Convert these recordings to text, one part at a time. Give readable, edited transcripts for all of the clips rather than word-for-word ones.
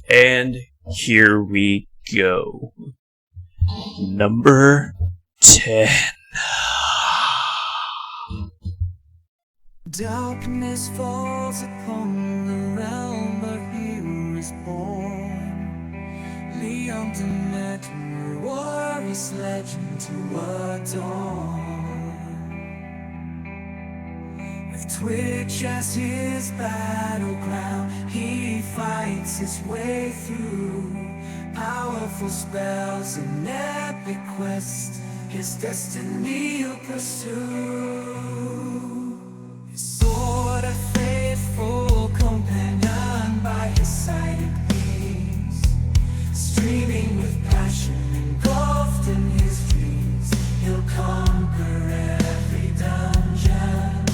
And here we go. Number 10. Darkness falls upon the realm, but here is born Leon the Metal, warrior's legend to adorn. With Twitch as his battleground, he fights his way through powerful spells and epic quest, his destiny he'll pursue. His sword a faithful companion by his side at peace, streaming with passion, engulfed in his dreams. He'll conquer every dungeon,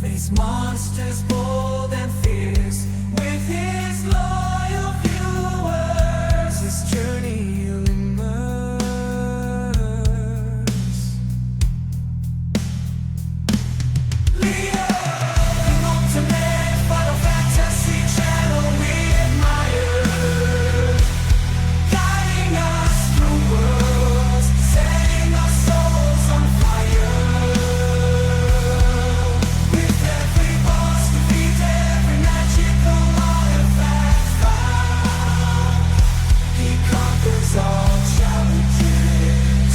face monsters bold and fierce with his loyal viewers. His journey he'll immerse. Leo, the ultimate Final Fantasy channel we admire, guiding us through worlds, setting our souls on fire. With every boss defeat, every magical artifact found, he conquers all challenges.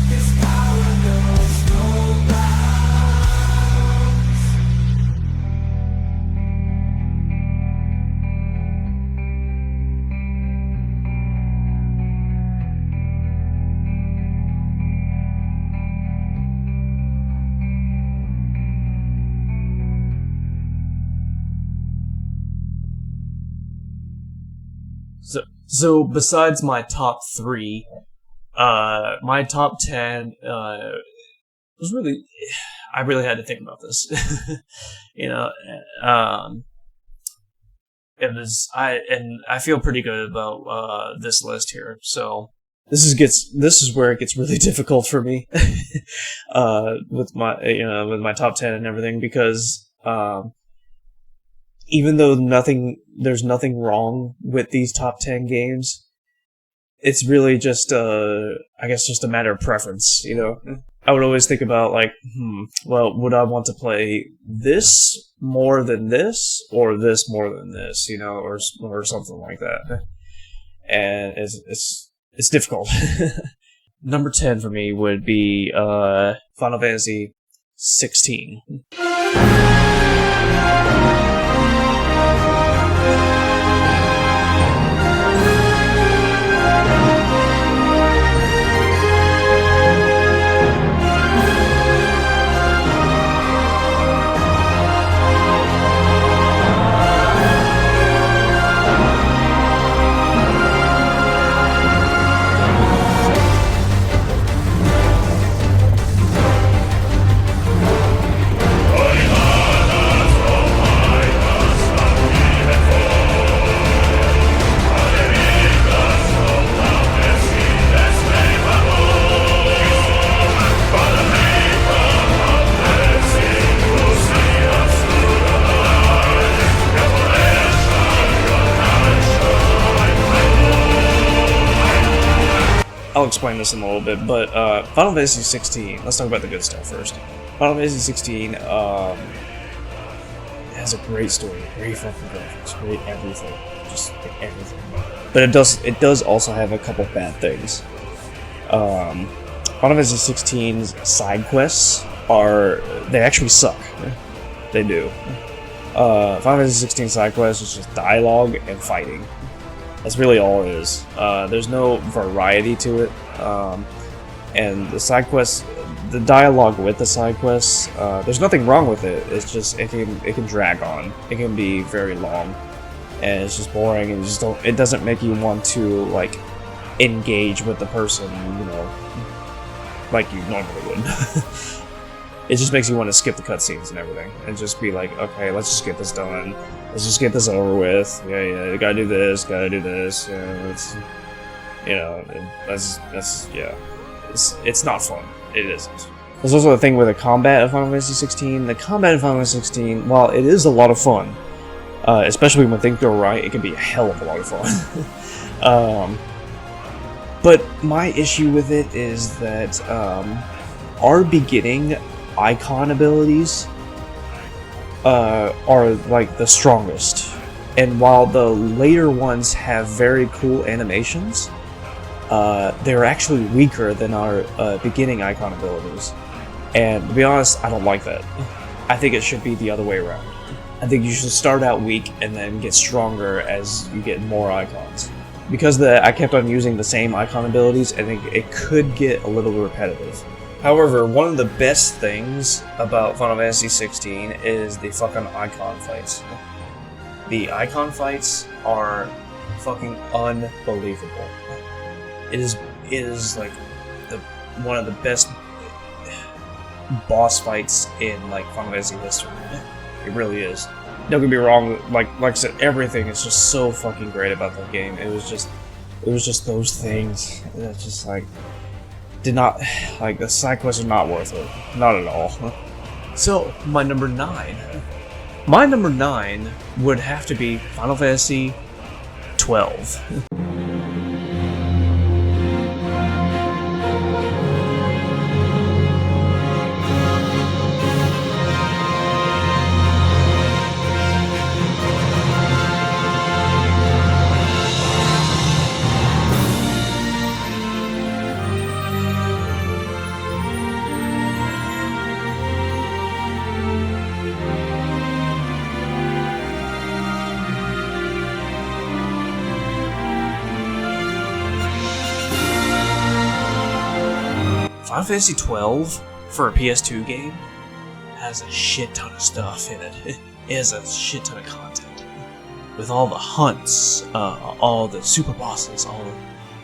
His power knows no bounds. So besides my top 3, my top 10 was really, I really had to think about this. You know, I feel pretty good about this list here. So this is where it gets really difficult for me with my top 10 and everything, because even though there's nothing wrong with these top 10 games, it's really just I guess just a matter of preference, you know. I would always think about like, well, would I want to play this more than this, or this more than this, you know, or something like that. And it's difficult. Number 10 for me would be Final Fantasy 16. I'll explain this in a little bit, but Final Fantasy 16, let's talk about the good stuff first. Final Fantasy 16 has a great story, great fucking graphics, great everything, just everything. But it does also have a couple bad things. Final Fantasy 16's side quests they actually suck. They do. Final Fantasy 16 side quests is just dialogue and fighting. That's really all it is. There's no variety to it, and the side quests, the dialogue with the side quests, there's nothing wrong with it. It's just it can drag on. It can be very long, and it's just boring. And it doesn't make you want to like engage with the person, you know, like you normally would. It just makes you want to skip the cutscenes and everything, and just be like, okay, let's just get this done. Let's just get this over with. Yeah, you gotta do this, Yeah, it's not fun. It isn't. There's also a thing with the combat of Final Fantasy 16. The combat of Final Fantasy 16, while it is a lot of fun, Especially when things go right, it can be a hell of a lot of fun. But my issue with it is that our beginning icon abilities are like the strongest, and while the later ones have very cool animations, they're actually weaker than our beginning icon abilities. And to be honest, I don't like that. I think it should be the other way around. I think you should start out weak and then get stronger as you get more icons. Because I kept on using the same icon abilities, I think it could get a little repetitive. However, one of the best things about Final Fantasy 16 is the fucking icon fights. The icon fights are fucking unbelievable. It is like one of the best boss fights in like Final Fantasy history. It really is. Don't get me wrong, like I said, everything is just so fucking great about that game. It was just those things that just like did not, like, the side quests are not worth it. Not at all. So, my number 9. My number 9 would have to be Final Fantasy 12. Final Fantasy 12 for a PS2 game has a shit ton of stuff in it. It has a shit ton of content. With all the hunts, all the super bosses, all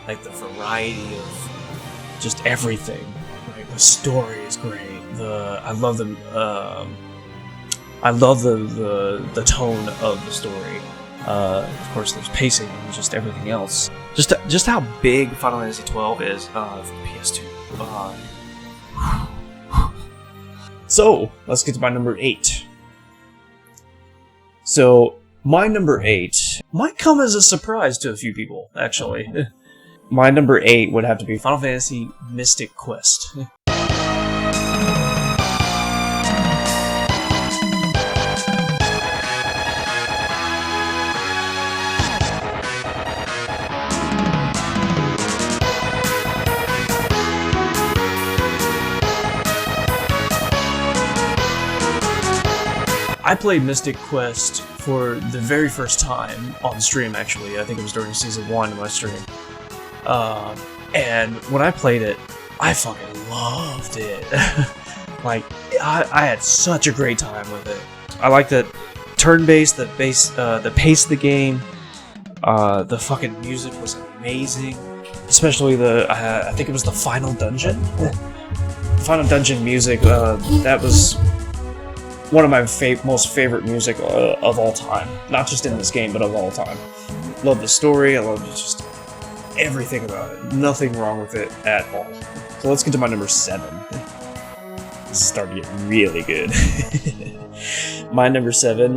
like the variety of just everything. Like, the story is great. I love the tone of the story. Of course, there's pacing and just everything else. Just how big Final Fantasy 12 is for PS2. So, let's get to my number 8. So, my number 8 might come as a surprise to a few people, actually. My number 8 would have to be Final Fantasy Mystic Quest. I played Mystic Quest for the very first time on stream, actually. I think it was during Season 1 of my stream. And when I played it, I fucking loved it. Like, I had such a great time with it. I like the turn-based, the pace of the game. The fucking music was amazing. Especially I think it was the Final Dungeon? Final Dungeon music, that was one of my most favorite music of all time. Not just in this game, but of all time. Love the story, I love just everything about it. Nothing wrong with it at all. So let's get to my number 7. This is starting to get really good. My number 7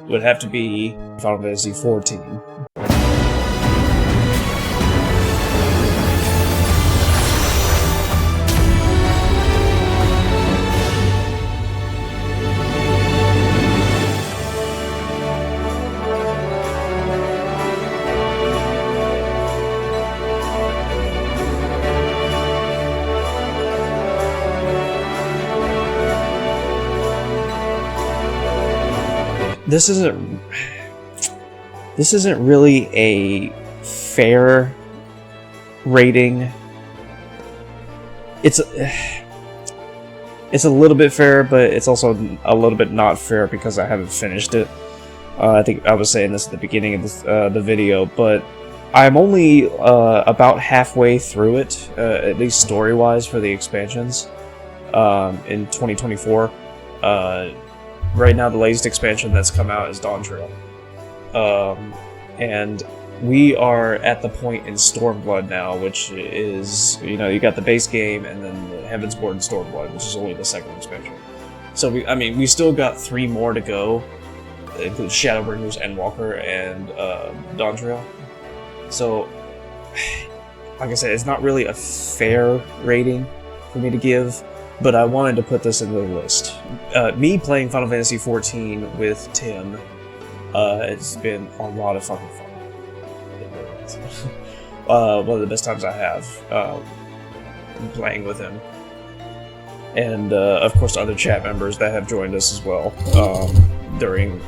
would have to be Final Fantasy 14. This isn't really a fair rating. It's a little bit fair, but it's also a little bit not fair because I haven't finished it. I think I was saying this at the beginning of this, the video, but I'm only about halfway through it, at least story-wise, for the expansions in 2024. Right now, the latest expansion that's come out is Dawn Trail. And we are at the point in Stormblood now, which is, you got the base game and then the Heavensborn and Stormblood, which is only the second expansion. So, we still got 3 more to go It includes Shadowbringers, Endwalker, and Dawntrail. So, like I said, it's not really a fair rating for me to give, but I wanted to put this into the list. Me playing Final Fantasy XIV with Tim, it's been a lot of fucking fun. It really is. One of the best times I have playing with him. And of course other chat members that have joined us as well during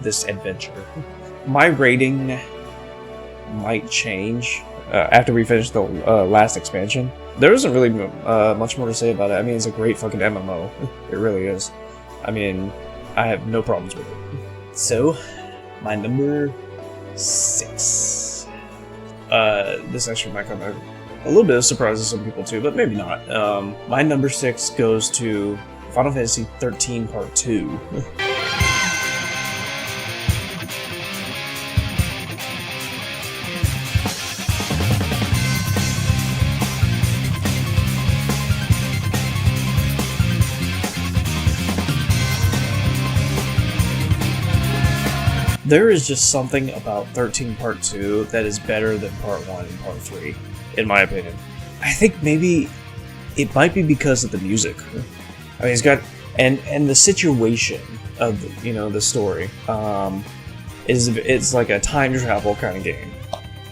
this adventure. My rating might change after we finish the last expansion. There isn't really much more to say about it. I mean, it's a great fucking MMO. It really is. I mean, I have no problems with it. So, my number 6. This actually might come a little bit of surprise to some people too, but maybe not. My number 6 goes to Final Fantasy XIII Part 2. There is just something about 13 Part 2 that is better than Part 1 and Part 3, in my opinion. I think maybe it might be because of the music. I mean, it's got and the situation of the story. It's like a time travel kind of game,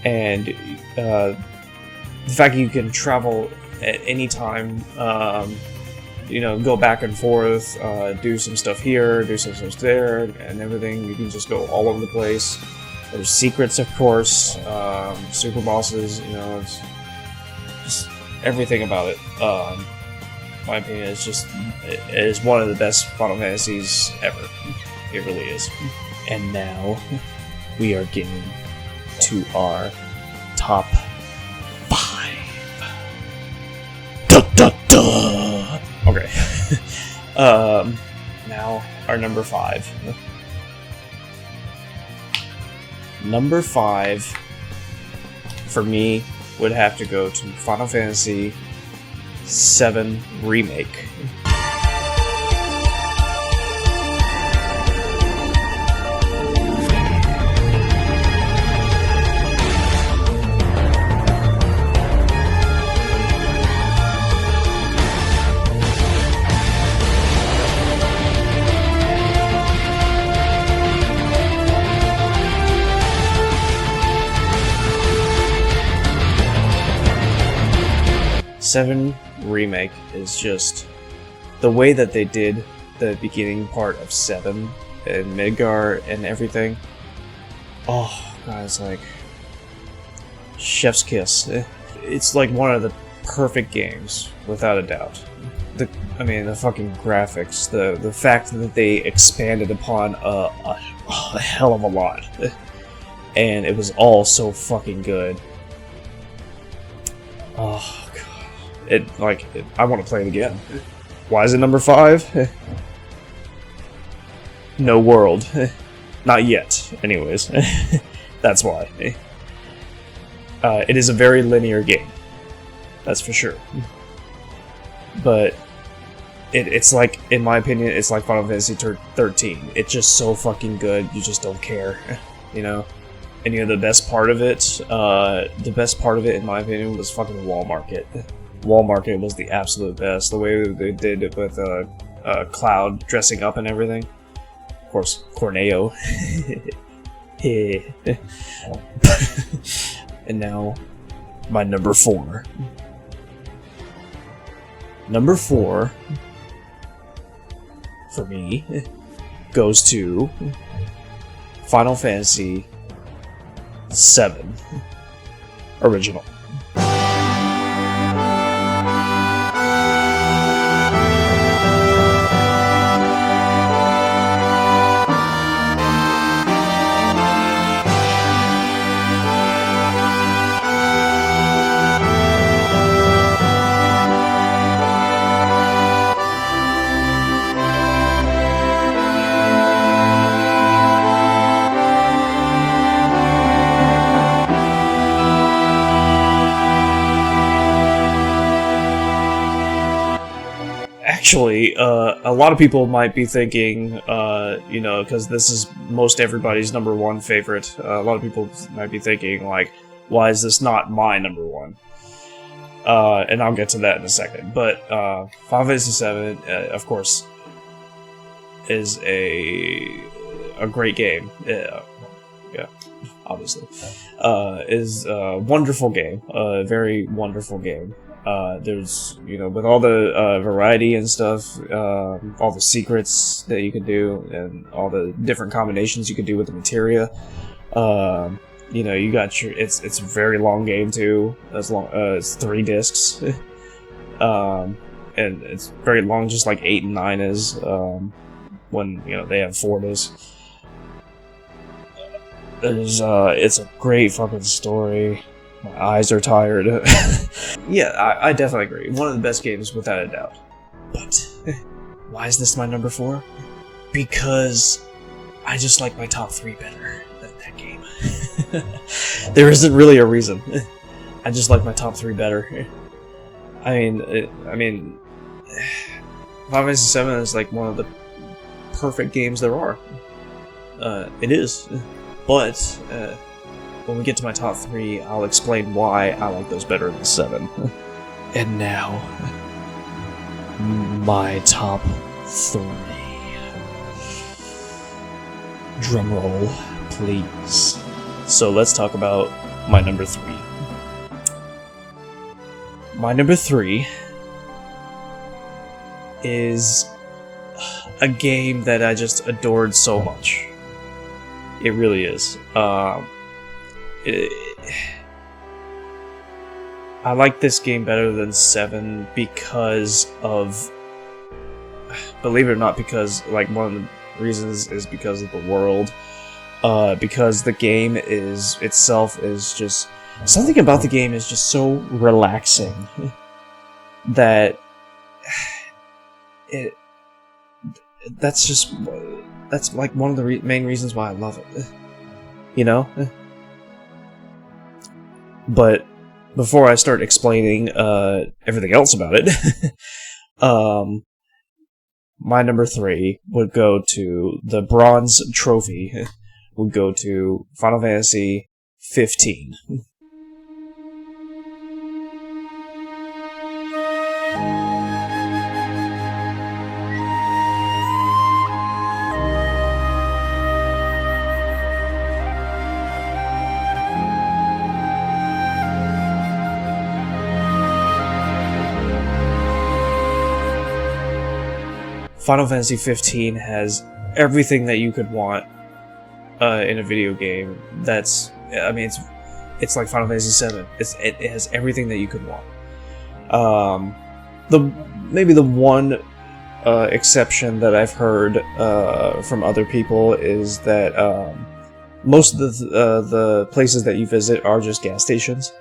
and the fact that you can travel at any time. Go back and forth, do some stuff here, do some stuff there, and everything. You can just go all over the place. There's secrets, of course, super bosses, it's just everything about it. My opinion is it is one of the best Final Fantasies ever. It really is. And now, we are getting to our top 5. Duh, duh, duh. Okay. Now, our number 5. Number 5, for me, would have to go to Final Fantasy VII Remake. VII Remake is just the way that they did the beginning part of 7 and Midgar and everything. Oh god, it's like chef's kiss. It's like one of the perfect games, without a doubt. The fucking graphics, the fact that they expanded upon a hell of a lot, and it was all so fucking good. Oh. I want to play it again. Why is it number 5? No world. Not yet, anyways. That's why. It is a very linear game. That's for sure. But it's like, in my opinion, it's like Final Fantasy 13. It's just so fucking good, you just don't care. And the best part of it, in my opinion, was fucking the wall market. Wall market was the absolute best. The way they did it with Cloud dressing up and everything. Of course, Corneo. And now, my number 4. Number 4, for me, goes to Final Fantasy VII Original. actually, a lot of people might be thinking, you know, because this is most everybody's #1 favorite. A lot of people might be thinking, like, why is this not my #1? And I'll get to that in a second. But Final Fantasy VII, of course, is a great game. Yeah, obviously, is a wonderful game. A very wonderful game. There's, you know, with all the variety and stuff, all the secrets that you can do, and all the different combinations you can do with the materia. You know, you got your. It's a very long game too. As long it's 3 discs, and it's very long, just like 8 and 9 is. When, you know, they have 4 discs. It's a great fucking story. My eyes are tired. Yeah, I definitely agree. One of the best games, without a doubt. But why is this my #4? Because I just like my top 3 better than that game. There isn't really a reason. I just like my top 3 better. I mean, Final Fantasy VII is like one of the perfect games there are. It is. But when we get to my top 3, I'll explain why I like those better than 7. And now, my top 3. Drumroll, please. So let's talk about my #3. My #3 is a game that I just adored so much. It really is. I like this game better than 7 because of, believe it or not, because, like, one of the reasons is because of the world. Because the game itself is just, something about the game is just so relaxing that that's like one of the main reasons why I love it, you know? But before I start explaining everything else about it, my #3 would go to the bronze trophy, would go to Final Fantasy 15. Final Fantasy 15 has everything that you could want in a video game. That's, I mean, it's like Final Fantasy 7. It has everything that you could want. Maybe the one exception that I've heard from other people is that most of the places that you visit are just gas stations.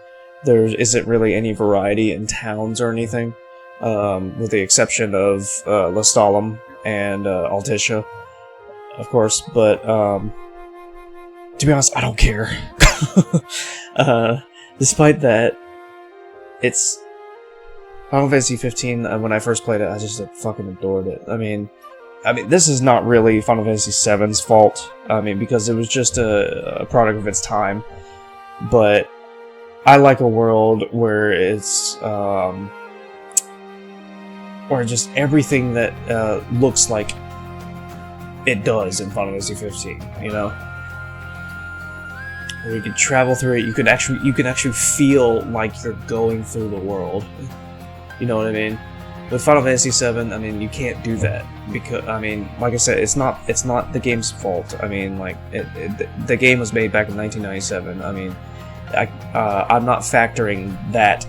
There isn't really any variety in towns or anything. With the exception of Lestalem and Altissia, of course, but to be honest, I don't care. Despite that, it's Final Fantasy 15. When I first played it, I just fucking adored it. I mean, this is not really Final Fantasy VII's fault. I mean, because it was just a product of its time. But I like a world where it's or just everything that looks like it does in Final Fantasy 15, you know? Where you can travel through it, you can actually feel like you're going through the world. You know what I mean? With Final Fantasy 7, I mean, you can't do that because, I mean, like I said, it's not the game's fault. I mean, like the game was made back in 1997. I mean, I'm not factoring that.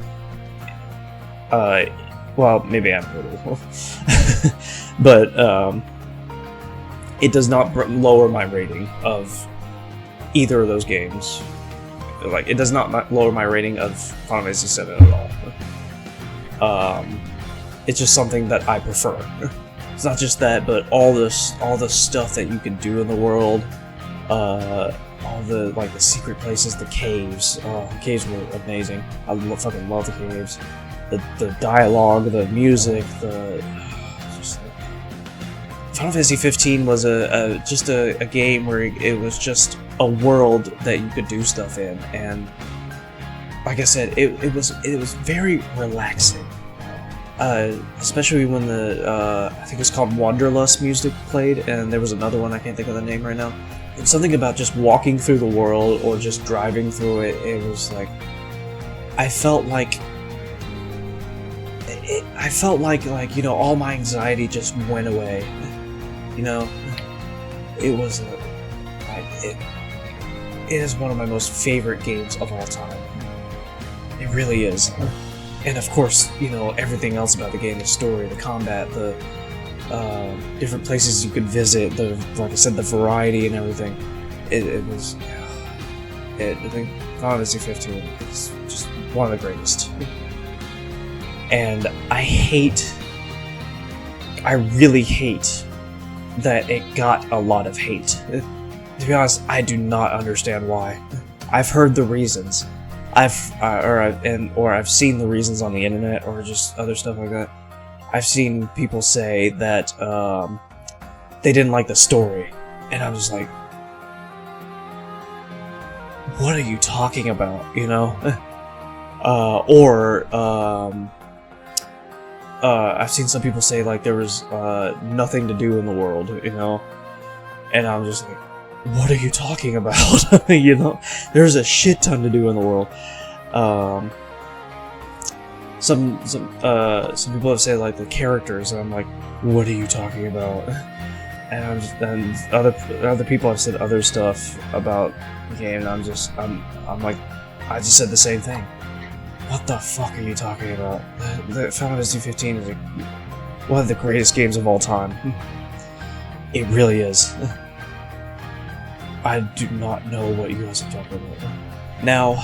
Well, maybe I'm a little, but it does not lower my rating of either of those games. Like, it does not lower my rating of Final Fantasy 7 at all. It's just something that I prefer. It's not just that, but all the stuff that you can do in the world, all the secret places, the caves. Oh, the caves were amazing. I fucking love the caves. The dialogue, the music, Final Fantasy 15 was just a game where it was just a world that you could do stuff in, and like I said, it was very relaxing. Especially when the I think it's called Wanderlust music played, and there was another one I can't think of the name right now. And something about just walking through the world or just driving through it. It was like I felt like you know, all my anxiety just went away. You know, it was it is one of my most favorite games of all time. It really is. And of course, you know, everything else about the game, the story, the combat, the different places you could visit, like I said, the variety and everything. It was, I think Final Fantasy 15 is just one of the greatest. And I really hate that it got a lot of hate. To be honest, I do not understand why. I've heard the reasons. I've seen the reasons on the internet or just other stuff like that. I've seen people say that they didn't like the story, and I'm just like, what are you talking about? You know, I've seen some people say like there was nothing to do in the world, you know, and I'm just like, what are you talking about? You know, there's a shit ton to do in the world. Some people have said like the characters, and I'm like, what are you talking about? And other people have said other stuff about the game, and I'm like, I just said the same thing. What the fuck are you talking about? The Final Fantasy 15 is one of the greatest games of all time. It really is. I do not know what you guys are talking about. Now,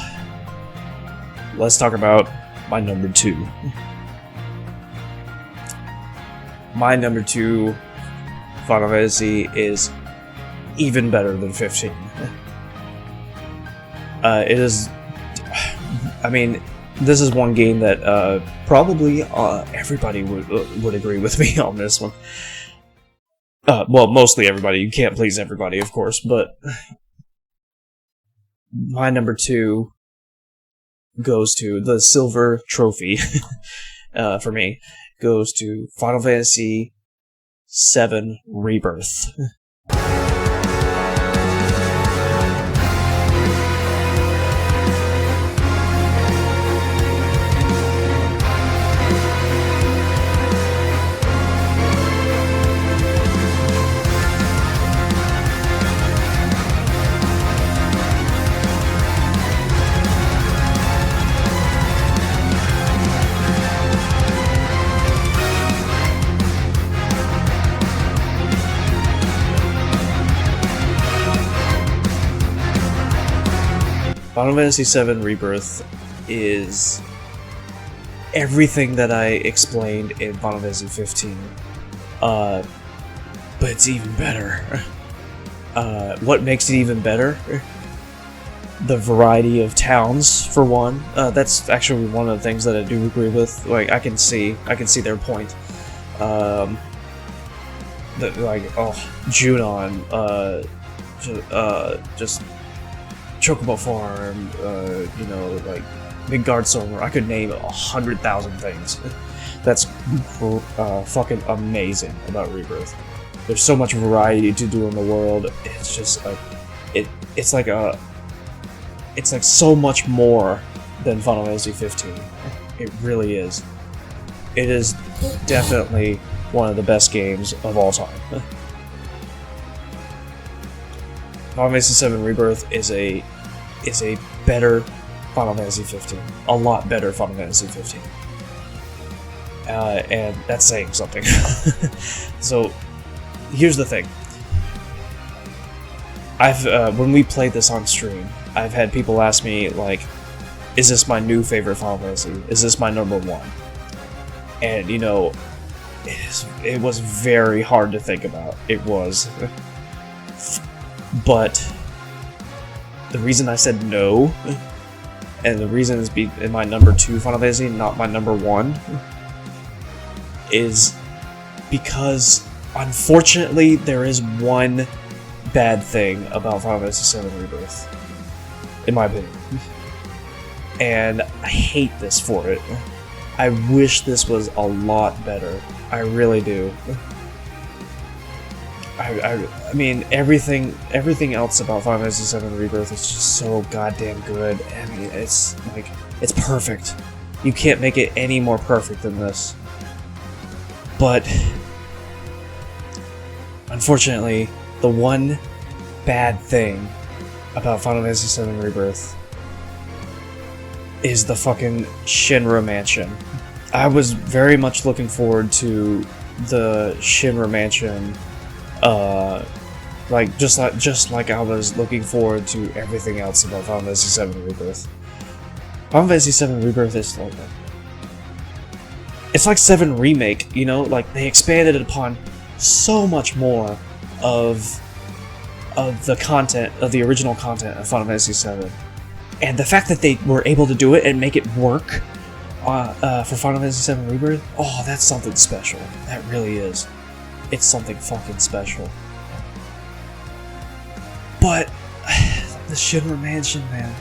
let's talk about my number 2. My number 2 Final Fantasy is even better than 15. It is... I mean, this is one game that probably everybody would agree with me on this one. Well, mostly everybody. You can't please everybody, of course, but my number 2 goes to the silver trophy for me. Goes to Final Fantasy VII Rebirth. Final Fantasy VII Rebirth is everything that I explained in Final Fantasy 15, but it's even better. What makes it even better? The variety of towns, for one. That's actually one of the things that I do agree with. Like, I can see their point. Junon, just Chocobo Farm, you know, like Midgard Silver. I could name 100,000 things. That's fucking amazing about Rebirth. There's so much variety to do in the world. It's just like it's like so much more than Final Fantasy 15. It really is. It is definitely one of the best games of all time. Final Fantasy VII Rebirth is a better Final Fantasy 15. A lot better Final Fantasy 15. And that's saying something. So, here's the thing. When we played this on stream, I've had people ask me, like, is this my new favorite Final Fantasy? Is this my number 1? And, you know, it was very hard to think about. It was. But the reason I said no, and the reason it's in my number 2 Final Fantasy, not my number 1, is because Unfortunately, there is one bad thing about Final Fantasy VII Rebirth, in my opinion. And I hate this for it. I wish this was a lot better. I really do. I mean, everything else about Final Fantasy VII Rebirth is just so goddamn good. I mean, it's like, it's perfect. You can't make it any more perfect than this. But unfortunately, the one bad thing about Final Fantasy VII Rebirth is the fucking Shinra Mansion. I was very much looking forward to the Shinra Mansion, just like I was looking forward to everything else about Final Fantasy VII Rebirth. Final Fantasy VII Rebirth is like it's like 7 Remake, you know, like they expanded upon so much more of the content, of the original content of Final Fantasy VII. And the fact that they were able to do it and make it work for Final Fantasy VII Rebirth, oh, that's something special. That really is. It's something fucking special. But the Shinra Mansion, man.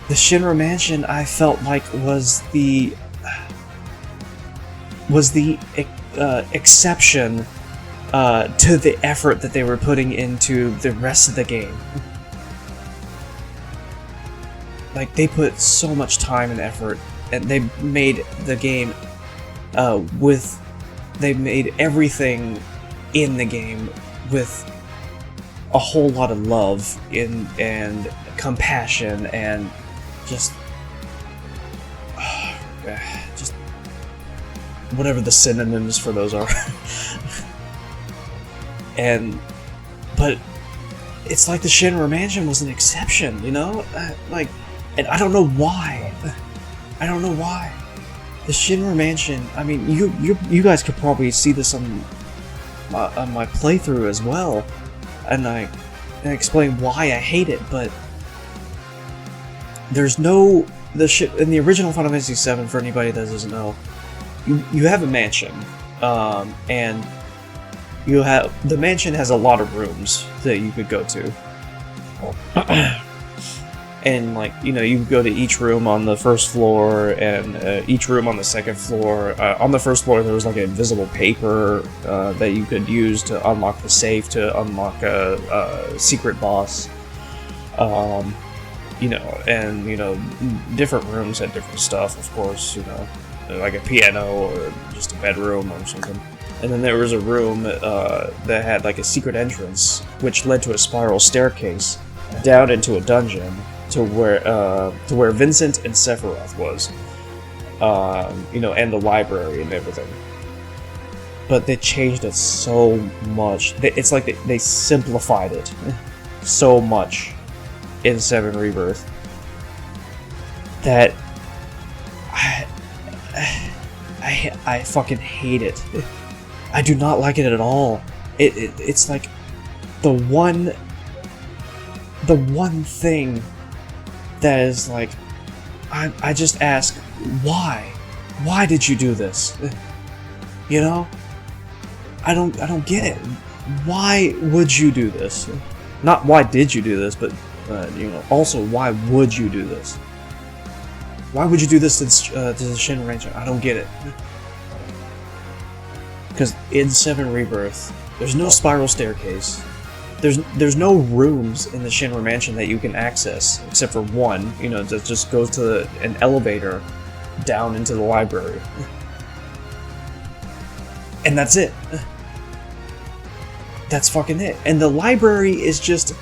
The Shinra Mansion, I felt like was the exception to the effort that they were putting into the rest of the game. Like, they put so much time and effort, and they made the game they made everything in the game with a whole lot of love and compassion and just whatever the synonyms for those are. But it's like the Shinra Mansion was an exception, you know? And I don't know why. I don't know why. The Shinra Mansion, I mean, you guys could probably see this on my playthrough as well, and I explain why I hate it, but there's no... in the original Final Fantasy VII, for anybody that doesn't know, you have a mansion, and the mansion has a lot of rooms that you could go to. And, like, you know, you go to each room on the first floor, and each room on the second floor. On the first floor, there was, like, an invisible paper that you could use to unlock the safe, to unlock a secret boss. You know, and, you know, different rooms had different stuff, of course, you know, like a piano or just a bedroom or something. And then there was a room that had, like, a secret entrance, which led to a spiral staircase down into a dungeon, to where Vincent and Sephiroth was, you know, and the library and everything. But they changed it so much. It's like they simplified it so much in 7 Rebirth that I fucking hate it. I do not like it at all. It's like the one thing that is like, I just ask, why? Why did you do this? You know? I don't get it. Why would you do this? Not why did you do this, but you know, also why would you do this? Why would you do this to the Shinra Mansion? I don't get it. Because in 7 Rebirth, there's no spiral staircase. There's no rooms in the Shinra Mansion that you can access, except for one, you know, that just goes to an elevator down into the library. And that's it. That's fucking it. And the library is just...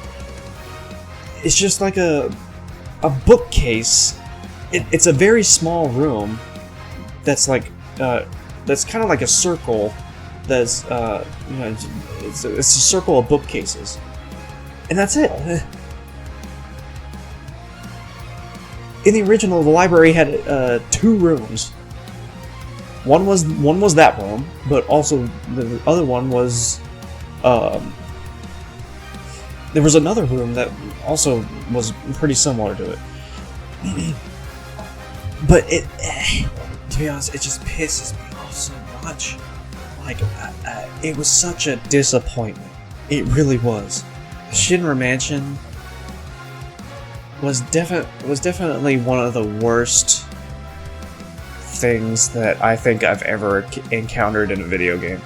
it's just like a bookcase. It's a very small room that's like... that's kind of like a circle that's, you know, it's a circle of bookcases. And that's it. In the original, the library had 2 rooms. One was that room, but also the other one was, there was another room that also was pretty similar to it. But to be honest, it just pisses me off so much. like, it was such a disappointment. It really was. Shinra Mansion was definitely one of the worst things that I think I've ever encountered in a video game.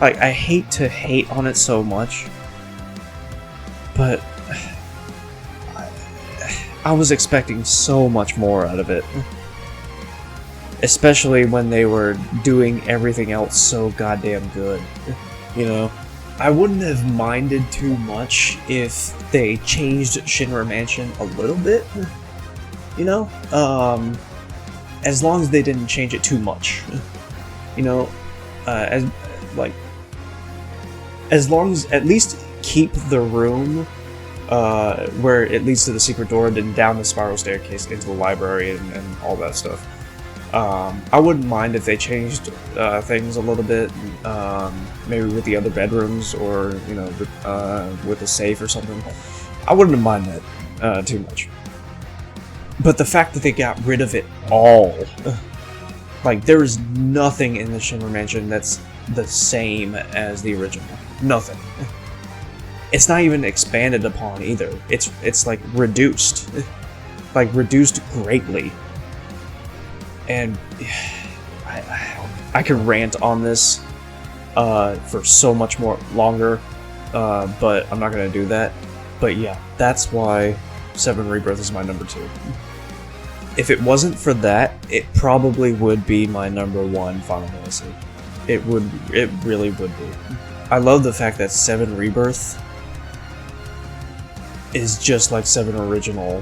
Like, I hate to hate on it so much, but I was expecting so much more out of it. Especially when they were doing everything else so goddamn good. You know? I wouldn't have minded too much if they changed Shinra Mansion a little bit. You know? As long as they didn't change it too much. You know? As long as at least keep the room where it leads to the secret door and then down the spiral staircase into the library and all that stuff. I wouldn't mind if they changed things a little bit, maybe with the other bedrooms or, you know, with a safe or something. I wouldn't mind that too much. But the fact that they got rid of it all, like, there is nothing in the Shinra Mansion that's the same as the original. Nothing. It's not even expanded upon either. It's like reduced. Like, reduced greatly. And I could rant on this for so much more longer, but I'm not gonna do that. But yeah, that's why 7 Rebirth is my number 2. If it wasn't for that, it probably would be my number 1 Final Fantasy. It really would be. I love the fact that 7 Rebirth is just like 7 Original,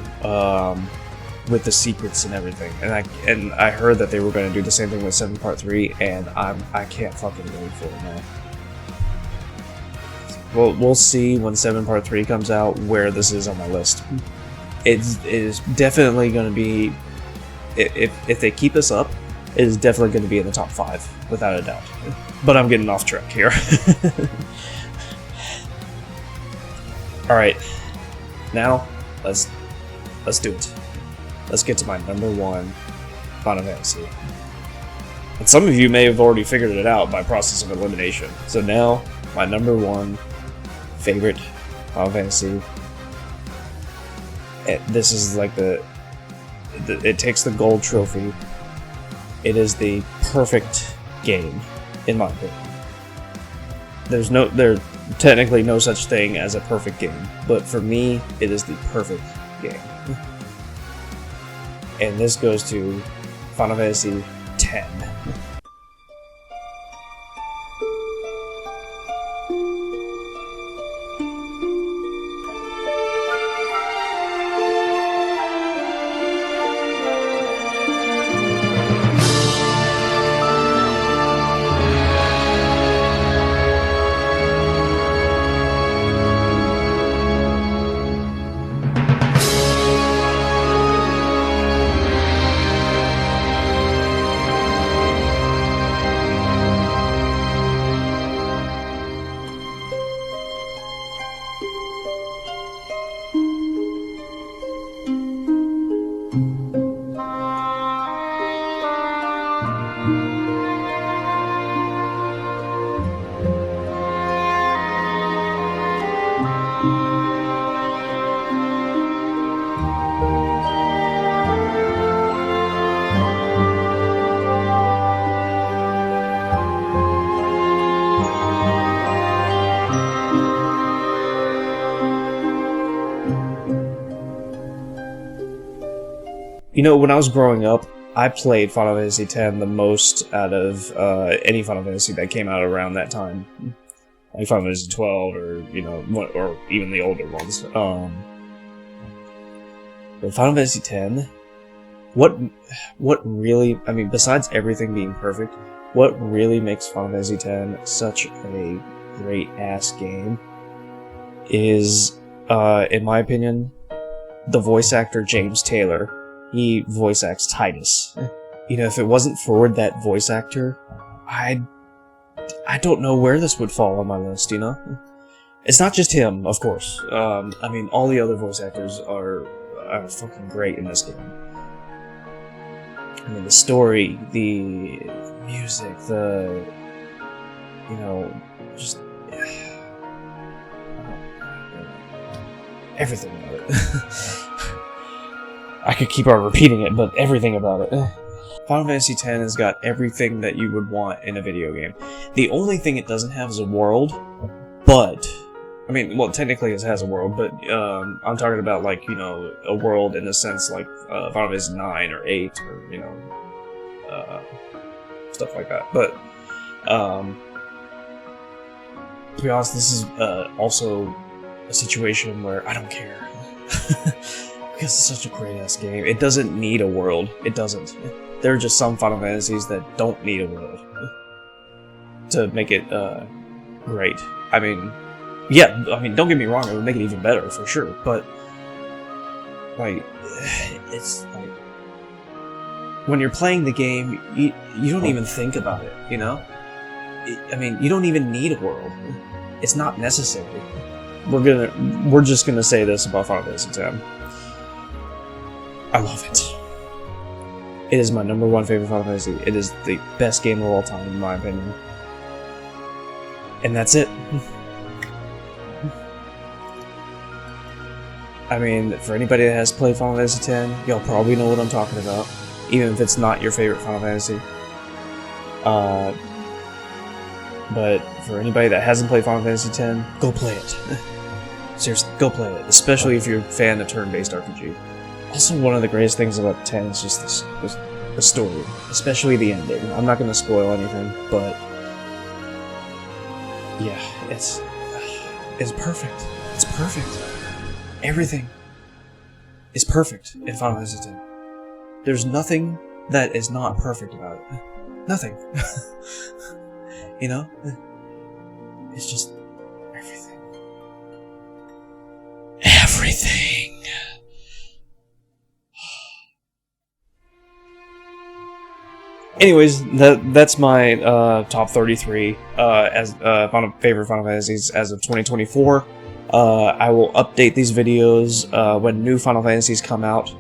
with the secrets and everything. And I heard that they were going to do the same thing with 7 Part 3, and I can't fucking wait for it now. We'll see when 7 Part 3 comes out where this is on my list. It is definitely going to be, if they keep this up, it is definitely going to be in the top 5, without a doubt. But I'm getting off track here. Alright, now let's do it. Let's get to my number 1 Final Fantasy. And some of you may have already figured it out by process of elimination. So now, my number 1 favorite Final Fantasy. This is like it takes the gold trophy. It is the perfect game, in my opinion. There's technically no such thing as a perfect game, but for me, it is the perfect game. And this goes to Final Fantasy X. You know, when I was growing up, I played Final Fantasy X the most out of any Final Fantasy that came out around that time. Like Final Fantasy 12 or, you know, or even the older ones. But Final Fantasy X, what really, I mean, besides everything being perfect, what really makes Final Fantasy X such a great-ass game is, in my opinion, the voice actor James Taylor. He voice acts Titus. You know, if it wasn't for that voice actor, I don't know where this would fall on my list, you know? It's not just him, of course. I mean, all the other voice actors are fucking great in this game. I mean, the story, the music, the, you know, just everything about it. I could keep on repeating it, but everything about it. Final Fantasy X has got everything that you would want in a video game. The only thing it doesn't have is a world, but... I mean, well, technically it has a world, but I'm talking about, like, you know, a world in a sense like Final Fantasy 9 or 8 or, you know, stuff like that. But, to be honest, this is also a situation where I don't care. Because it's such a great-ass game. It doesn't need a world. It doesn't. There are just some Final Fantasies that don't need a world to make it great. I mean... Yeah, I mean, don't get me wrong, it would make it even better, for sure, but, like, it's, like, when you're playing the game, you don't even think about it, you know? I mean, you don't even need a world. It's not necessary. We're just gonna say this about Final Fantasy X. I love it. It is my #1 favorite Final Fantasy. It is the best game of all time, in my opinion. And that's it. I mean, for anybody that has played Final Fantasy X, y'all probably know what I'm talking about, even if it's not your favorite Final Fantasy. But for anybody that hasn't played Final Fantasy X, go play it. Seriously, go play it, especially if you're a fan of turn-based RPG. Also, one of the greatest things about 10 is just the story, especially the ending. I'm not going to spoil anything, but yeah, it's perfect. It's perfect. Everything is perfect in Final Fantasy X. There's nothing that is not perfect about it. Nothing. You know? It's just everything. Everything! Anyways, that's my top 33 as favorite Final Fantasies as of 2024. I will update these videos when new Final Fantasies come out.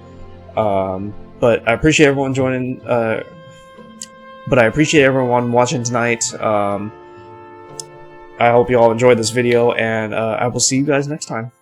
But I appreciate everyone joining. But I appreciate everyone watching tonight. I hope you all enjoyed this video, and I will see you guys next time.